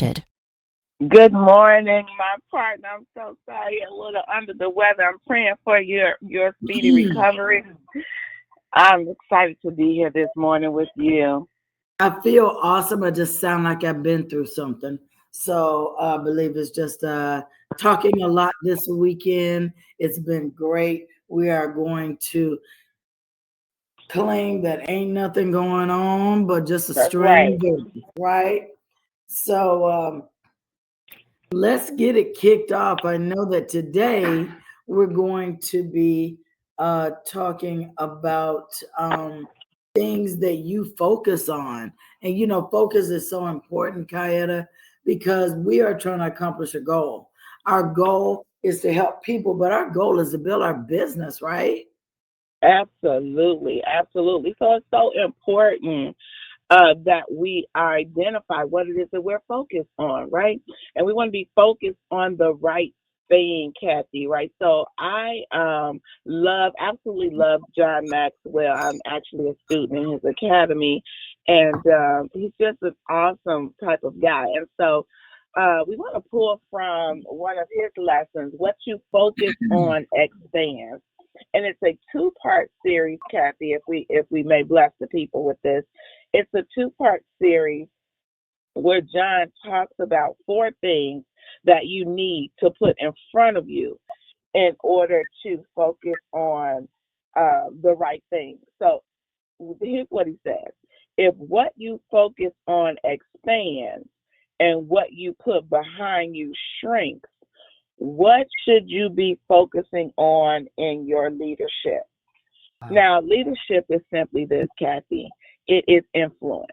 started. Good morning, my partner. I'm so sorry, a little under the weather. I'm praying for your speedy recovery. I'm excited to be here this morning with you. I feel awesome. I just sound like I've been through something. So I believe it's just talking a lot this weekend. It's been great. We are going to claim that ain't nothing going on, but just a That's right. strange vision, right? So let's get it kicked off. I know that today we're going to be talking about things that you focus on. And focus is so important, Kayaetta, because we are trying to accomplish a goal. Our goal is to help people, but our goal is to build our business, right? Absolutely, absolutely. So it's so important that we identify what it is that we're focused on, right? And we want to be focused on the right thing, Kathy, right? So I absolutely love John Maxwell. I'm actually a student in his academy, and he's just an awesome type of guy. And so we want to pull from one of his lessons: what you focus on expands. And it's a two-part series, Kathy, if we may bless the people with this. It's a two-part series where John talks about four things that you need to put in front of you in order to focus on the right thing. So here's what he says. If what you focus on expands and what you put behind you shrinks, what should you be focusing on in your leadership? Now, leadership is simply this, Kathy. It is influence.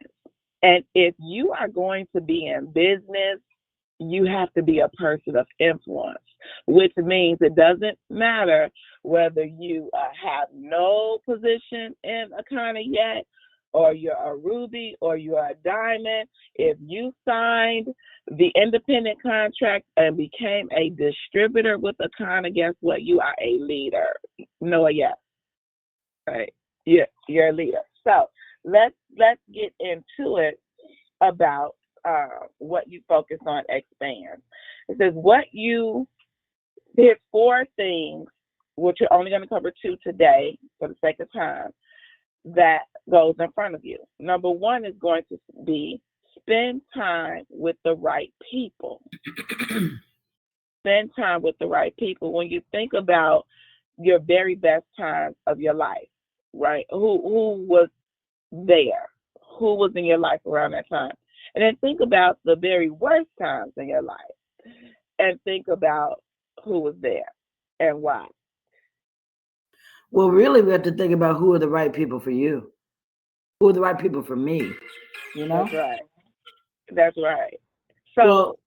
And if you are going to be in business, you have to be a person of influence, which means it doesn't matter whether you have no position in a kind of yet, or you're a ruby, or you're a diamond. If you signed the independent contract and became a distributor with a kind of, guess what? You are a leader. No, yes. Right. You're a leader. So let's get into it about what you focus on expands. It says here's four things, which you're only going to cover two today for the sake of time, that goes in front of you. Number one is going to be spend time with the right people. Spend time with the right people. When you think about your very best times of your life, right? Who was there? Who was in your life around that time? And then think about the very worst times in your life, and think about who was there and why. Well, really, we have to think about who are the right people for you, who are the right people for me. That's right. That's right. So Well,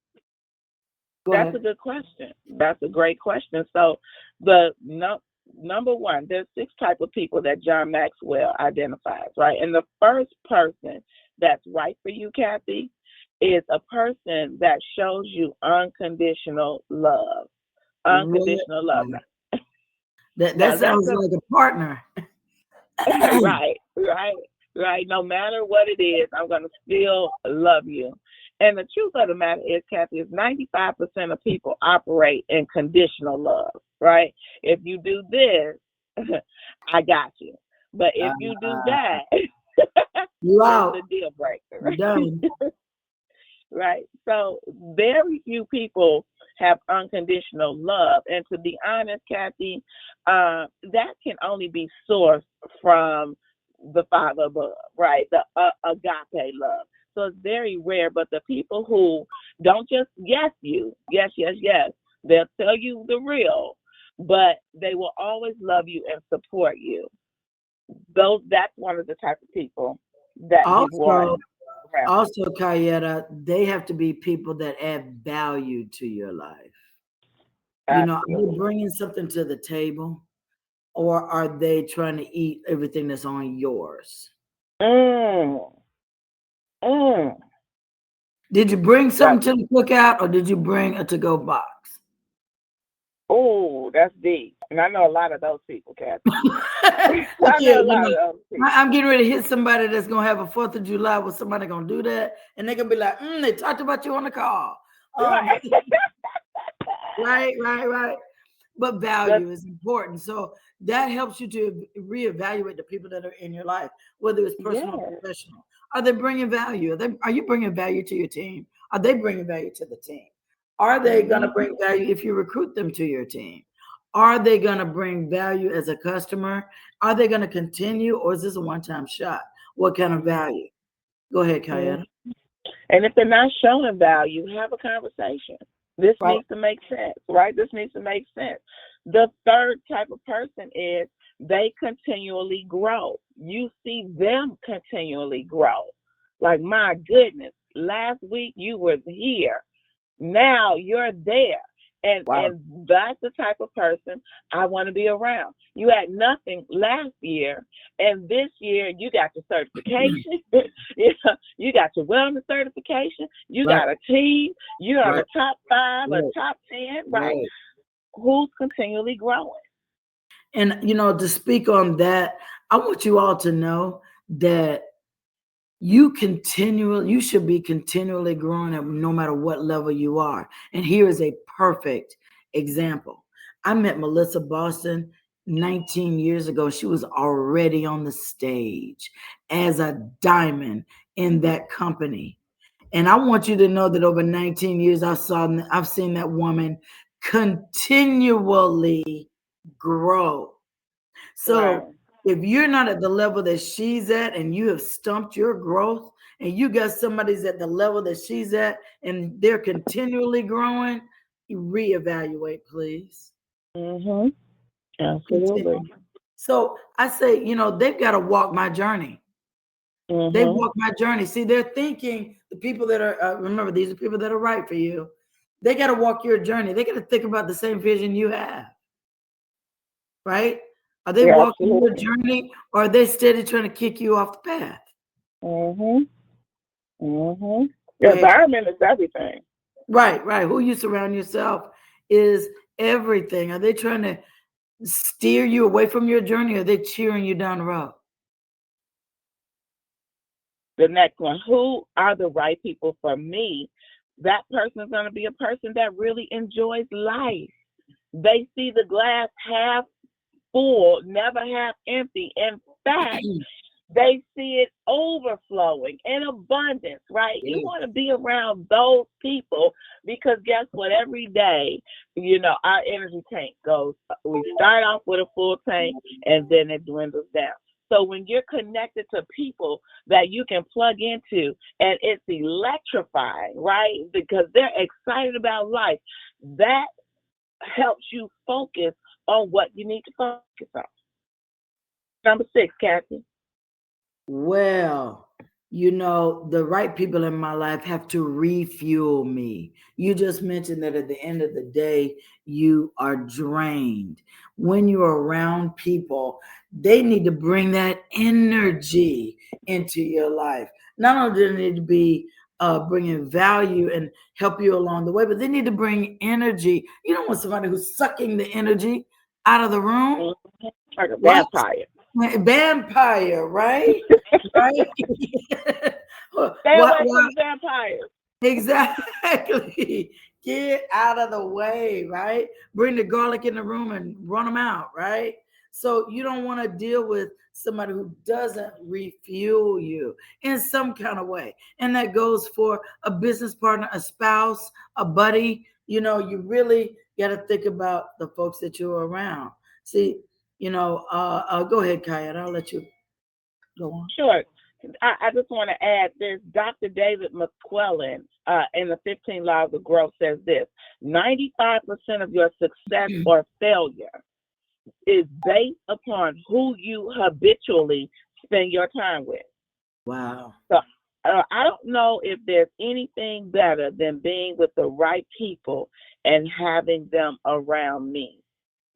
go that's a ahead. good question. That's a great question. So the number one, there's six type of people that John Maxwell identifies, right? And the first person that's right for you, Kathy, is a person that shows you unconditional love. Really? Unconditional love. That Now that's sounds like a partner. right, right, right. No matter what it is, I'm going to still love you. And the truth of the matter is, Kathy, is 95% of people operate in conditional love, right? If you do this, I got you. But if you do that, You it's out. a deal breaker, You right? done. Right. So very few people have unconditional love. And to be honest, Kathy, that can only be sourced from the Father above, right? The agape love. So it's very rare. But the people who don't just yes you, yes, yes, yes, they'll tell you the real, but they will always love you and support you. That's one of the type of people that you want Also, around you. also, Kayaetta, they have to be people that add value to your life. Are they Absolutely. bringing something to the table, or are they trying to eat everything that's on yours? Mm, mm. Did you bring That something to the cookout, or did you bring a to-go box? Oh, that's deep. And I know a lot of those people, Kathy. I Yeah, know a lot of those people. I'm getting ready to hit somebody that's gonna have a 4th of July where somebody gonna do that, and they're gonna be like, they talked about you on the call. Um, Right. right. But That's, value is important. So that helps you to reevaluate the people that are in your life, whether it's personal or yes. professional. Are they bringing value? Are you bringing value to your team? Are they bringing value to the team? Are they going to Hmm. bring value if you recruit them to your team? Are they going to bring value as a customer? Are they going to continue, or is this a one-time shot? What kind of value? Go ahead, Kayaetta. And if they're not showing value, have a conversation. This Right. needs to make sense, right? This needs to make sense. The third type of person is they continually grow. You see them continually grow. Like, my goodness, last week you were here. Now you're there. Wow. And that's the type of person I want to be around. You had nothing last year, and this year you got your certification. You got your wellness certification. You Right. got a team. You're on Right. the top 5 or Right. top 10, right? Right. Who's continually growing? And to speak on that, I want you all to know that you should be continually growing at no matter what level you are. And here is a perfect example. I met Melissa Boston 19 years ago. She was already on the stage as a diamond in that company. And I want you to know that over 19 years, I've seen that woman continually grow. So Wow. if you're not at the level that she's at and you have stumped your growth, and you got somebody's at the level that she's at and they're continually growing, you reevaluate, please. Mhm. Continue. Absolutely. So I say, they've got to walk my journey. They Mhm. walk my journey. See, they're thinking the people that are, remember, these are people that are right for you. They got to walk your journey. They got to think about the same vision you have, right? Are they Yeah, walking your absolutely. journey, or are they steady trying to kick you off the path? Mhm. Mhm. Go Your ahead. environment is everything. Right. Who you surround yourself is everything. Are they trying to steer you away from your journey, or are they cheering you down the road? The next one, who are the right people for me? That person is going to be a person that really enjoys life. They see the glass half full, never half empty. In fact, they see it overflowing in abundance, right? You Yeah. want to be around those people because guess what? Every day, our energy tank goes, we start off with a full tank and then it dwindles down. So when you're connected to people that you can plug into and it's electrifying, right? Because they're excited about life, that helps you focus on what you need to focus on. Number 6, Kathy. Well, the right people in my life have to refuel me. You just mentioned that at the end of the day, you are drained. When you're around people, they need to bring that energy into your life. Not only do they need to be bringing value and help you along the way, but they need to bring energy. You don't want somebody who's sucking the energy out of the room. Mm-hmm. Like a What? vampire. Vampire, right? Right? Stay what? away from vampires. Exactly. Get out of the way, right? Bring the garlic in the room and run them out, right? So you don't want to deal with somebody who doesn't refuel you in some kind of way. And that goes for a business partner, a spouse, a buddy. You really got to think about the folks that you're around. See, go ahead, Kaya. I'll let you go on. Sure. I just want to add this. Dr. David McClellan in the 15 Laws of Growth says this: 95% of your success or failure is based upon who you habitually spend your time with. Wow. So I don't know if there's anything better than being with the right people and having them around me.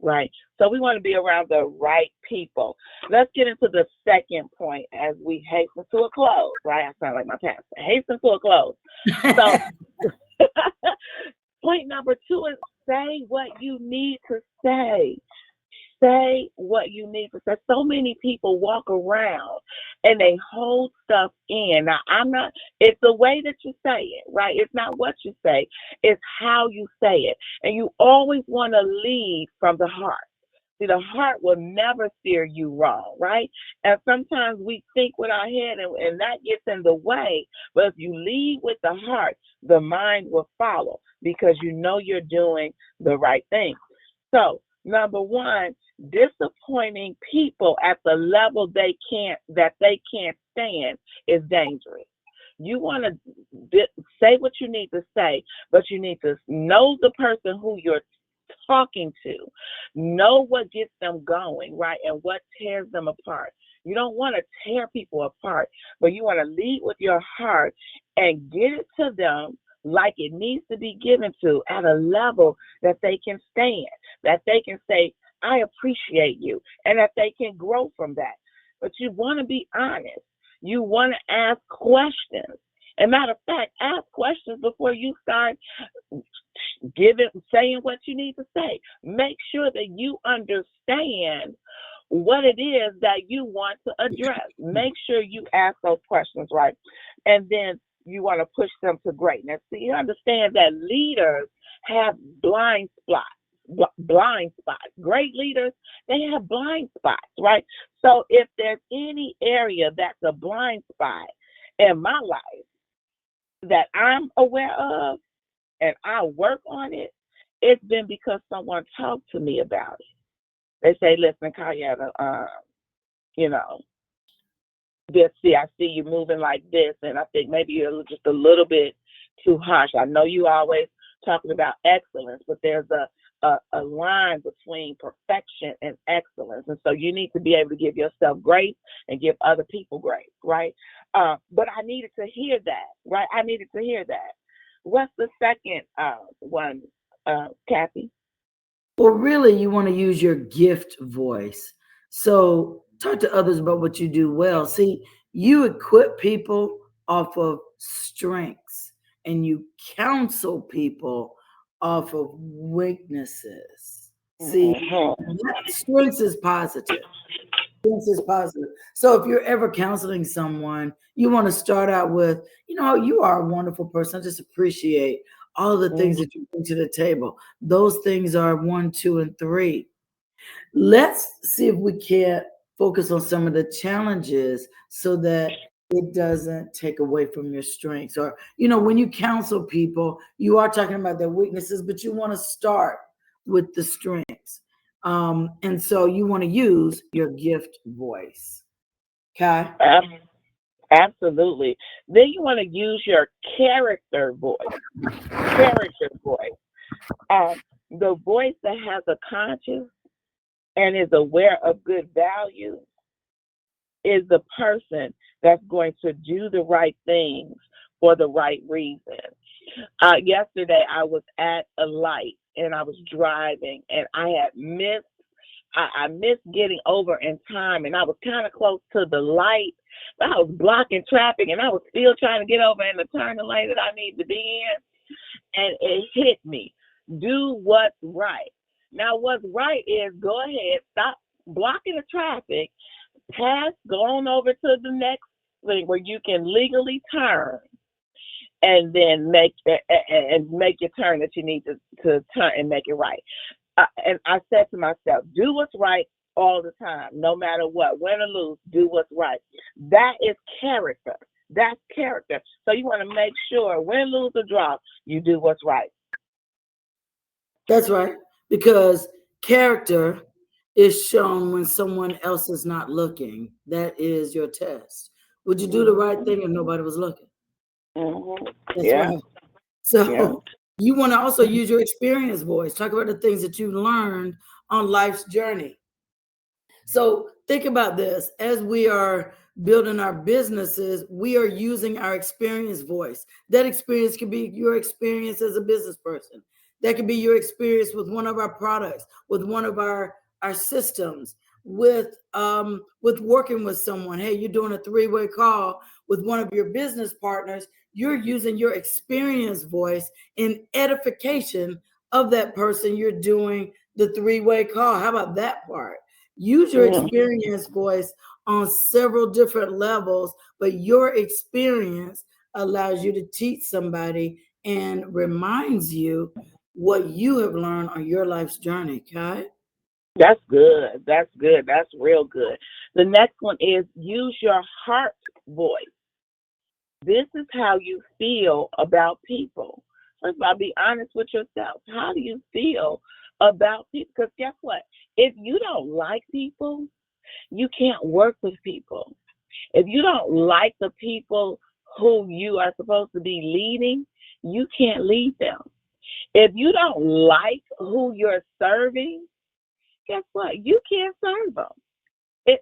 Right. So we want to be around the right people. Let's get into the second point as we hasten to a close. Right. I sound like my pastor. Hasten to a close. So point number 2 is Say what you need to say. Say what you need to say. So many people walk around and they hold stuff in. Now, I'm not, it's the way that you say it, right? It's not what you say, it's how you say it. And you always want to lead from the heart. See, the heart will never steer you wrong, right? And sometimes we think with our head and that gets in the way. But if you lead with the heart, the mind will follow because you know you're doing the right thing. So, number one, disappointing people at the level they can't stand is dangerous. You want to say what you need to say, but you need to know the person who you're talking to, know what gets them going, right, and what tears them apart. You don't want to tear people apart, but you want to lead with your heart and get it to them like it needs to be given to at a level that they can stand, that they can say, I appreciate you, and that they can grow from that. But you want to be honest. You want to ask questions. And matter of fact, ask questions before you start saying what you need to say. Make sure that you understand what it is that you want to address. Make sure you ask those questions, right? And then you want to push them to greatness. So you understand that leaders have blind spots. Great leaders, they have blind spots, right? So if there's any area that's a blind spot in my life that I'm aware of and I work on it, it's been because someone talked to me about it. They say, listen, Kayaetta, you know, I see you moving like this, and I think maybe you're just a little bit too harsh. I know you always talking about excellence, but there's a line between perfection and excellence, and so you need to be able to give yourself grace and give other people grace, right? But I needed to hear that, right? I needed to hear that. What's the second one, Kathy? Well, really, you want to use your gift voice. So talk to others about what you do well. See, you equip people off of strengths and you counsel people off of weaknesses. See, Mm-hmm. strengths is positive. Strengths is positive. So if you're ever counseling someone, you want to start out with, you are a wonderful person. I just appreciate all the things that you bring to the table. Those things are one, two, and three. Let's see if we can't focus on some of the challenges so that it doesn't take away from your strengths. Or, when you counsel people, you are talking about their weaknesses, but you want to start with the strengths. And so you want to use your gift voice. Okay. Absolutely. Then you want to use your character voice. Character voice. The voice that has a conscience and is aware of good values is the person that's going to do the right things for the right reason. Yesterday, I was at a light and I was driving and I had missed. I missed getting over in time, and I was kind of close to the light. But I was blocking traffic, and I was still trying to get over in the turning lane that I need to be in. And it hit me. Do what's right. Now, what's right is go ahead, stop blocking the traffic, go on over to the next thing where you can legally turn and then make your turn that you need to turn and make it right. And I said to myself, do what's right all the time, no matter what, win or lose, do what's right. That is character. That's character. So you want to make sure, win, lose, or draw, you do what's right. That's right. Because character is shown when someone else is not looking. That is your test. Would you do the right thing if nobody was looking? Mm-hmm. That's Yeah, right. yeah. So you want to also use your experience voice. Talk about the things that you learned on life's journey. So think about this as we are building our businesses, we are using our experience voice. That experience could be your experience as a business person. That could be your experience with one of our products, with one of our systems, with working with someone. Hey, you're doing a three-way call with one of your business partners. You're using your experience voice in edification of that person, you're doing the three-way call. How about that part? Use your Mhm. experience voice on several different levels, but your experience allows you to teach somebody and reminds you what you have learned on your life's journey. Okay. That's good. That's good. That's real good. The next one is use your heart voice. This is how you feel about people. First of all, be honest with yourself. How do you feel about people? Because guess what? If you don't like people, you can't work with people. If you don't like the people who you are supposed to be leading, you can't lead them. If you don't like who you're serving, guess what? You can't serve them. It,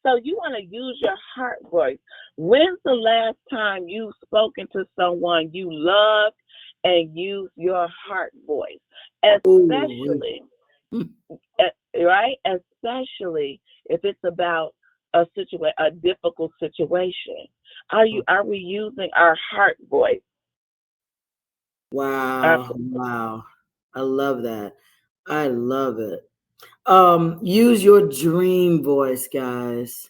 so you want to use your heart voice. When's the last time you spoken to someone you loved and used your heart voice? Ooh. Especially, right? Especially if it's about a difficult situation. Are we using our heart voice? Our, Wow. Wow. I love that. I love it. Use your dream voice, guys.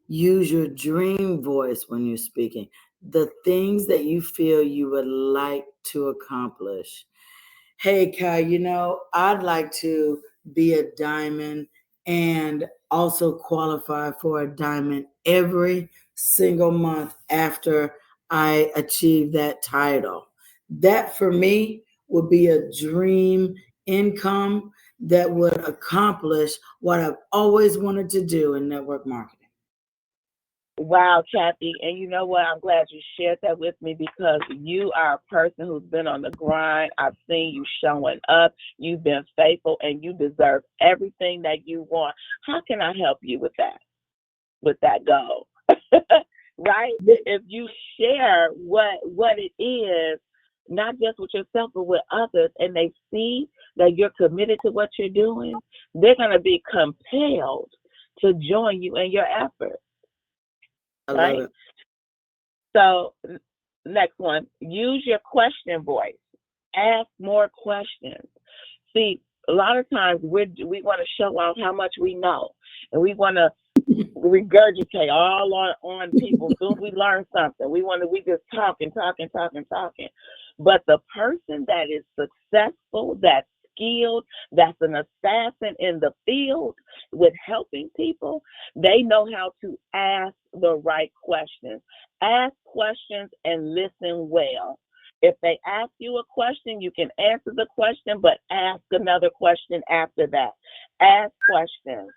Use your dream voice when you're speaking. The things that you feel you would like to accomplish. Hey, Kai, I'd like to be a diamond and also qualify for a diamond every single month after I achieve that title. That for me would be a dream income that would accomplish what I've always wanted to do in network marketing. Wow, Kathy, and you know what? I'm glad you shared that with me because you are a person who's been on the grind. I've seen you showing up. You've been faithful, and you deserve everything that you want. How can I help you with that? With that goal, right? If you share what it is, not just with yourself but with others, and they see that you're committed to what you're doing, they're going to be compelled to join you in your effort, I love right? it. So, next one, use your question voice. Ask more questions. See, a lot of times we want to show off how much we know, and we want to regurgitate all on people. As soon as we learn something, we just talking, talking, talking, talking. But the person that is successful, that's skilled, that's an assassin in the field with helping people, they know how to ask the right questions. Ask questions and listen well. If they ask you a question, you can answer the question, but ask another question after that. Ask questions.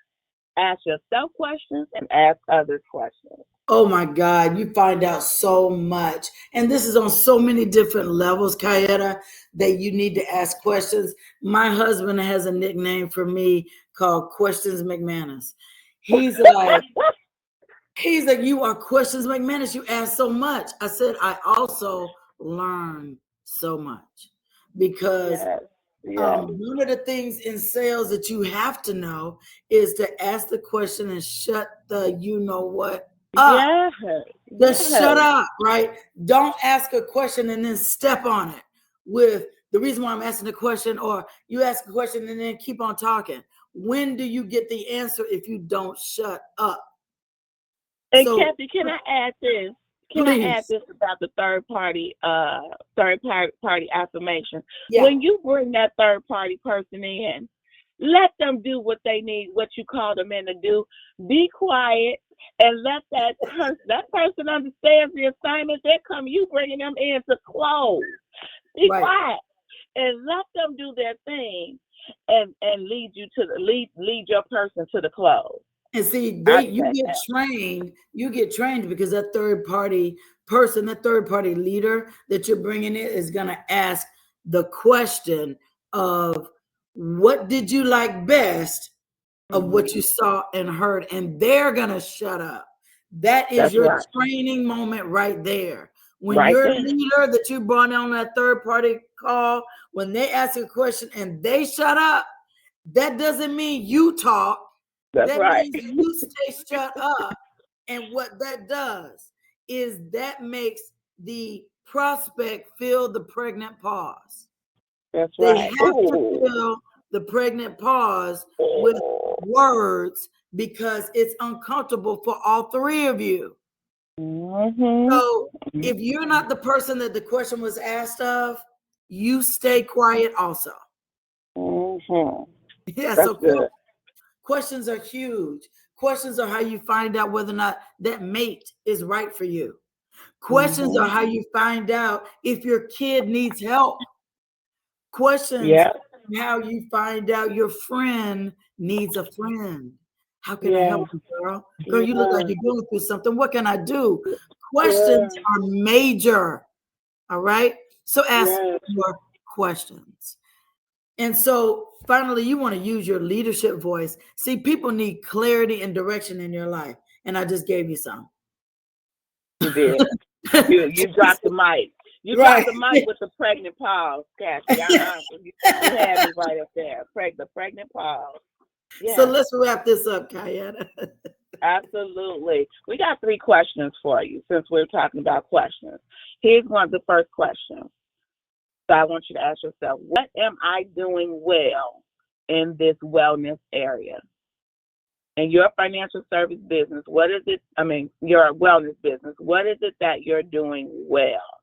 Ask yourself questions and ask others questions. Oh my God, you find out so much. And this is on so many different levels, Kayaetta, that you need to ask questions. My husband has a nickname for me called Questions McManus. He's like, he's like, you are Questions McManus. You ask so much. I said, I also learn so much because Yes, yes, one of the things in sales that you have to know is to ask the question and shut the you know what up. yes, Just shut yes. up, right? Don't ask a question and then step on it with the reason why I'm asking the question, or you ask a question and then keep on talking. When do you get the answer if you don't shut up? And So Kathy, can I add this? Can I add please, this about the third party affirmation? yeah, When you bring that third party person in, let them do what they need, what you call them in to do. Be quiet and let that person understands the assignment. They come, you bringing them in to close. Be right. quiet and let them do their thing, and lead your person to the close. And see, I they said that. you get trained because that third party person, that third party leader that you're bringing in is going to ask the question of what did you like best of Hmm. what you saw and heard, and they're going to shut up. That is That's your right. training moment right there. When Right your there. leader that you brought on that third party call, when they ask a question and they shut up, that doesn't mean you talk. That's That right. means you stay shut up. And what that does is that makes the prospect feel the pregnant pause. That's They right. have to Ooh. fill the pregnant pause with Ooh. words because it's uncomfortable for all three of you. Mhm. So if you're not the person that the question was asked of, you stay quiet also. Mhm. Yeah, That's so good. questions are huge. Questions are how you find out whether or not that mate is right for you. Questions are Mhm. how you find out if your kid needs help. Questions Yeah. are how you find out your friend needs a friend. How can I Yeah. help you, girl? Girl, you look like Yeah. you're going through something. What can I do? Yeah. Questions are major. All right. So ask Yes. more questions. And so finally, you want to use your leadership voice. See, people need clarity and direction in your life. And I just gave you some. You did. You dropped the mic. You dropped Right. the mic with the pregnant pause, Kathy. You had me right up there. The pregnant pause. So Yeah, let's wrap this up, Kayaetta. absolutely. We got 3 questions for you since we're talking about questions. Here's the first question. So I want you to ask yourself, what am I doing well in this wellness area? In your financial service business, what is it? I mean, your wellness business, what is it that you're doing well?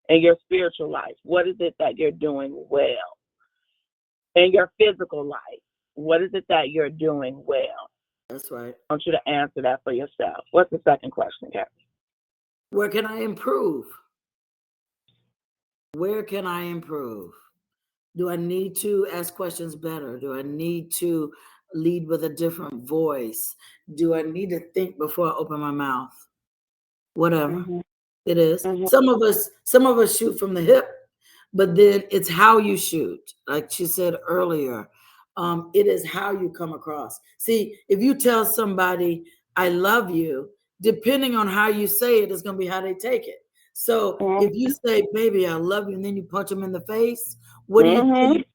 In your spiritual life, what is it that you're doing well? In your physical life, what is it that you're doing well? That's right. I want you to answer that for yourself. What's the second question, Kathy? Where can I improve? Where can I improve? Do I need to ask questions better? Do I need to lead with a different voice? Do I need to think before I open my mouth? Whatever Mhm. it is. Mhm. Some of us shoot from the hip, but then it's how you shoot. Like she said earlier, it is how you come across. See, if you tell somebody I love you, depending on how you say it is going to be how they take it. So if Mhm. you say baby I love you and then you punch them in the face, what do you Mhm. think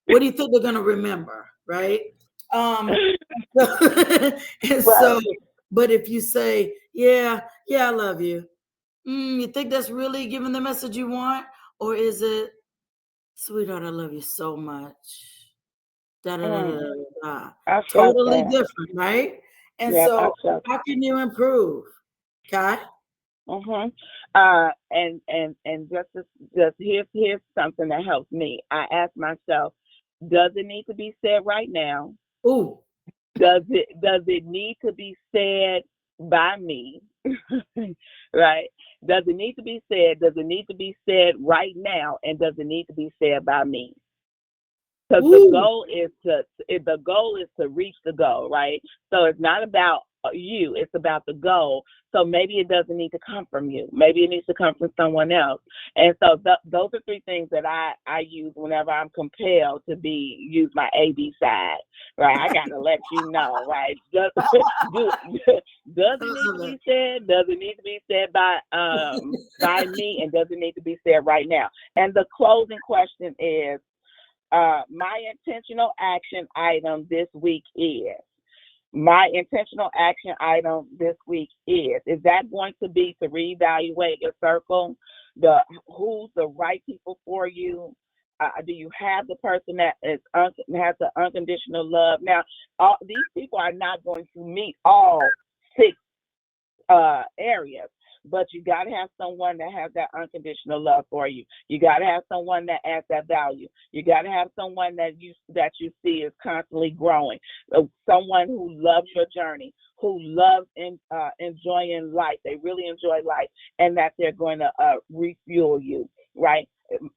what do you think they're going to remember, right? um and Right. so but if you say yeah I love you, you think that's really giving the message you want? Or is it, sweetheart, I love you so much? Da da da da Mm. da da. I felt Totally that. different, right? And Yep, I so, felt how can you improve? Kai? Mhm. And just here's something that helps me. I ask myself, does it need to be said right now? Ooh, Does it need to be said by me? Right? Does it need to be said? Does it need to be said right now? And does it need to be said by me? Because ooh, the goal is to reach the goal, right? So it's not about you, it's about the goal. So maybe it doesn't need to come from you, maybe it needs to come from someone else. And so those are 3 things that I use whenever I'm compelled to be use my AB side, right? I gotta let you know, right? Do does I it need to love be said? Does it need to be said by me? And does it need to be said right now? And the closing question is, my intentional action item this week is. My intentional action item this week is that going to be to reevaluate your circle, the who's the right people for you? Do you have the person that has the unconditional love? Now, all these people are not going to meet all 6 areas. But you got to have someone that has that unconditional love for you. You got to have someone that adds that value. You got to have someone that you see is constantly growing. Someone who loves your journey, who loves enjoying life. They really enjoy life, and that they're going to refuel you. Right?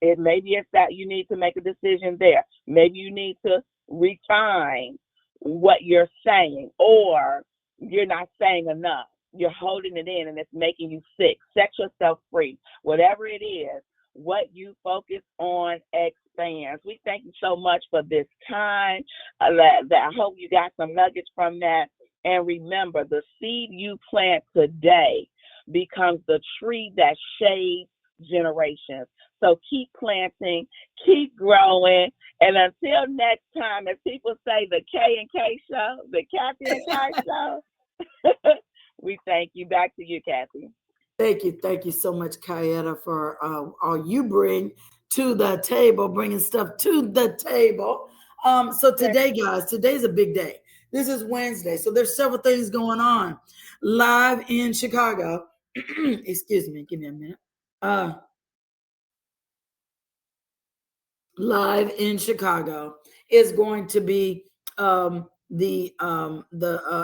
Maybe it's that you need to make a decision there. Maybe you need to refine what you're saying, or you're not saying enough, you're holding it in and it's making you sick. Set yourself free. Whatever it is, what you focus on expands. We thank you so much for this time. I hope you got some nuggets from that. And remember, the seed you plant today becomes the tree that shades generations. So keep planting, keep growing, and until next time, as people say, the K and K show, the Kathy and Kai show. We thank you. Back to you, Kathy. thank you so much, Kayaetta, for all you bring to the table, bringing stuff to the table. So Okay. today, guys, today's a big day. This is Wednesday, so there's several things going on live in Chicago. Excuse me, give me a minute. Uh, Live in Chicago is going to be the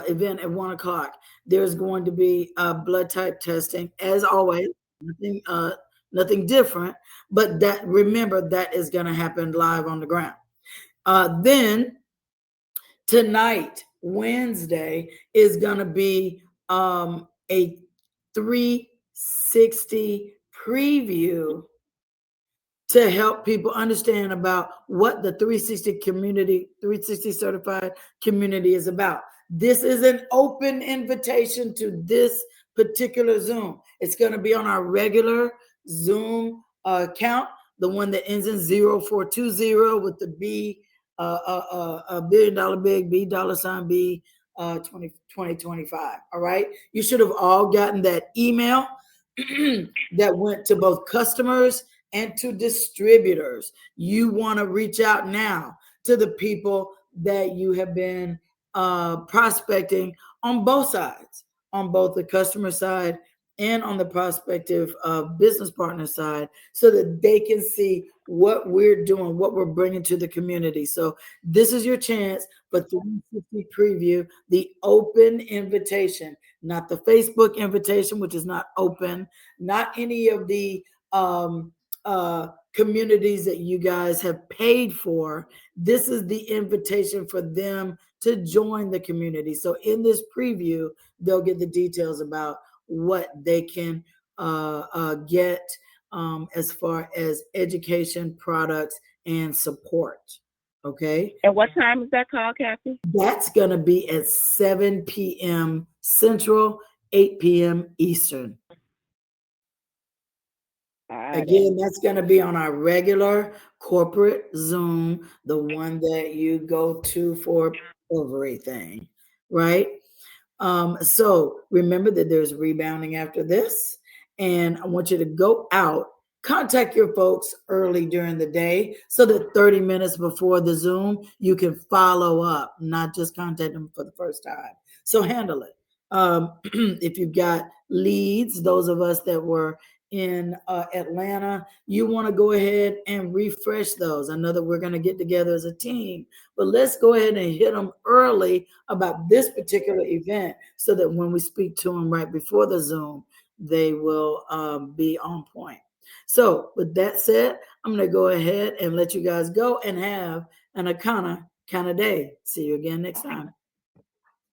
event at 1 o'clock. There's going to be blood type testing, as always. Nothing nothing different, but that remember that is going to happen live on the ground. Then tonight, Wednesday, is going to be a 360 preview to help people understand about what the 360 community, 360 certified community is about. This is an open invitation to this particular Zoom. It's going to be on our regular Zoom account, the one that ends in 0420 with the B, $1 billion big B $ B 2025. All right. You should have all gotten that email that went to both customers and to distributors. You want to reach out now to the people that you have been prospecting on both sides, on both the customer side and on the prospective business partner side, so that they can see what we're doing, what we're bringing to the community. So this is your chance for 360 preview, the open invitation, not the Facebook invitation, which is not open, not any of the communities that you guys have paid for. This is the invitation for them to join the community. So in this preview, they'll get the details about what they can get as far as education, products, and support. Okay. And what time is that called, Kathy? That's going to be at 7 p.m. Central, 8 p.m. Eastern. Got it. Again, that's going to be on our regular corporate Zoom, the one that you go to for everything, right? So remember that there's rebounding after this. And I want you to go out, contact your folks early during the day so that 30 minutes before the Zoom, you can follow up, not just contact them for the first time. So handle it. If you've got leads, those of us that were in Atlanta, you want to go ahead and refresh those. I know that we're going to get together as a team, but let's go ahead and hit them early about this particular event so that when we speak to them right before the Zoom, they will be on point. So with that said, I'm going to go ahead and let you guys go and have an Akana kind of day. See you again next time.